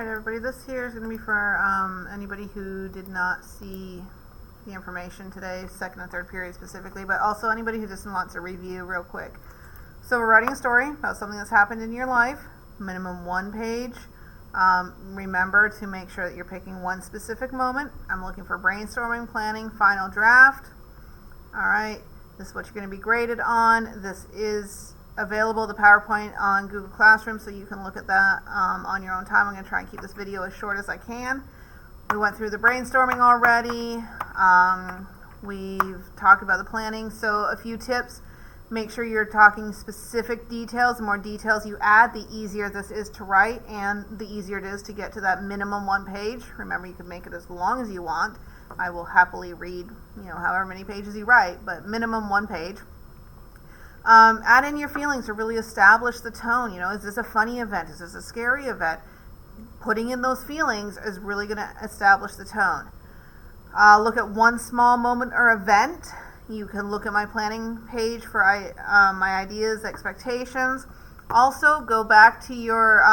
Alright everybody, this here is going to be for anybody who did not see the information today, second and third period specifically, but also anybody who just wants a review real quick. So we're writing a story about something that's happened in your life, minimum 1 page. Remember to make sure that you're picking one specific moment. I'm looking for brainstorming, planning, final draft. Alright, this is what you're going to be graded on. This is available, the PowerPoint, on Google Classroom, so you can look at that on your own time. I'm going to try and keep this video as short as I can. We went through the brainstorming already. We've talked about the planning, so a few tips. Make sure you're talking specific details. The more details you add, the easier this is to write, and the easier it is to get to that minimum 1 page. Remember, you can make it as long as you want. I will happily read, however many pages you write, but minimum 1 page. Add in your feelings to really establish the tone. Is this a funny event? Is this a scary event? Putting in those feelings is really going to establish the tone. Look at one small moment or event. You can look at my planning page for my ideas, expectations. Also, go back to your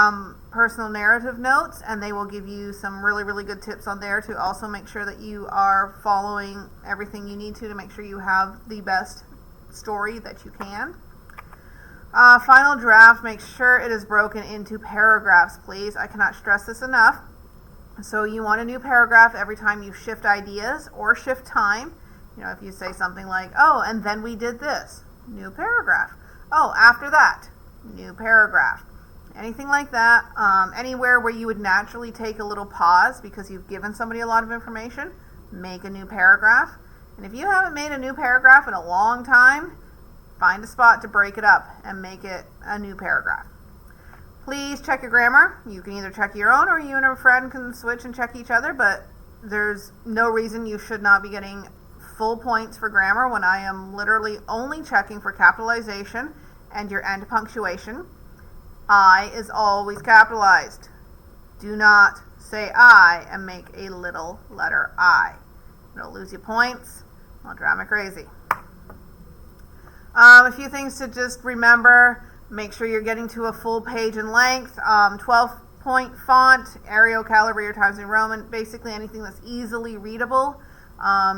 personal narrative notes, and they will give you some really, really good tips on there to also make sure that you are following everything you need to make sure you have the best story that you can. Final draft, make sure it is broken into paragraphs, please. I cannot stress this enough. So you want a new paragraph every time you shift ideas or shift time. If you say something like, oh, and then we did this, new paragraph. Oh, after that, new paragraph. Anything like that. Anywhere where you would naturally take a little pause because you've given somebody a lot of information, make a new paragraph. And if you haven't made a new paragraph in a long time, find a spot to break it up and make it a new paragraph. Please check your grammar. You can either check your own or you and a friend can switch and check each other, but there's no reason you should not be getting full points for grammar when I am literally only checking for capitalization and your end punctuation. I is always capitalized. Do not say I and make a little letter I. It'll lose you points. I'll drive me crazy. A few things to just remember. Make sure you're getting to a full page in length. 12-point font, Arial, Calibri, or Times New Roman. Basically anything that's easily readable.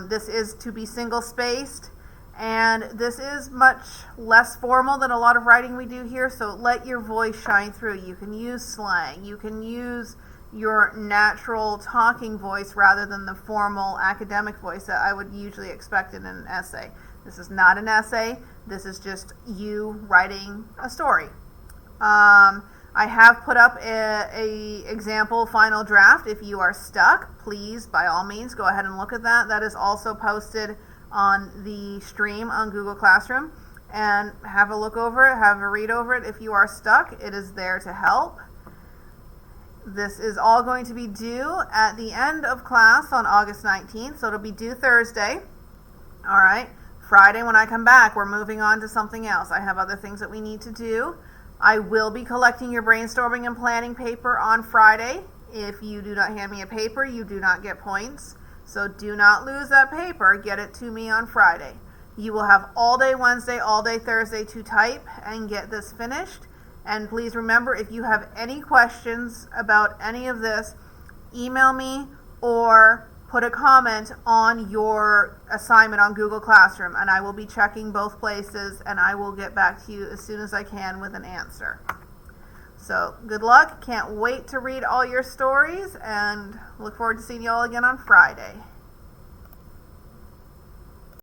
This is to be single-spaced. And this is much less formal than a lot of writing we do here, so let your voice shine through. You can use slang. You can use your natural talking voice rather than the formal academic voice that I would usually expect in an essay. This is not an essay. This is just you writing a story. I have put up a example final draft. If you are stuck, please, by all means, go ahead and look at that. That is also posted on the stream on Google Classroom. And have a look over it, have a read over it. If you are stuck, it is there to help. This is all going to be due at the end of class on August 19th, so it'll be due Thursday. All right, Friday when I come back, we're moving on to something else. I have other things that we need to do. I will be collecting your brainstorming and planning paper on Friday. If you do not hand me a paper, you do not get points. So do not lose that paper. Get it to me on Friday. You will have all day Wednesday, all day Thursday to type and get this finished. And please remember, if you have any questions about any of this, email me or put a comment on your assignment on Google Classroom, and I will be checking both places, and I will get back to you as soon as I can with an answer. So good luck. Can't wait to read all your stories, and look forward to seeing you all again on Friday.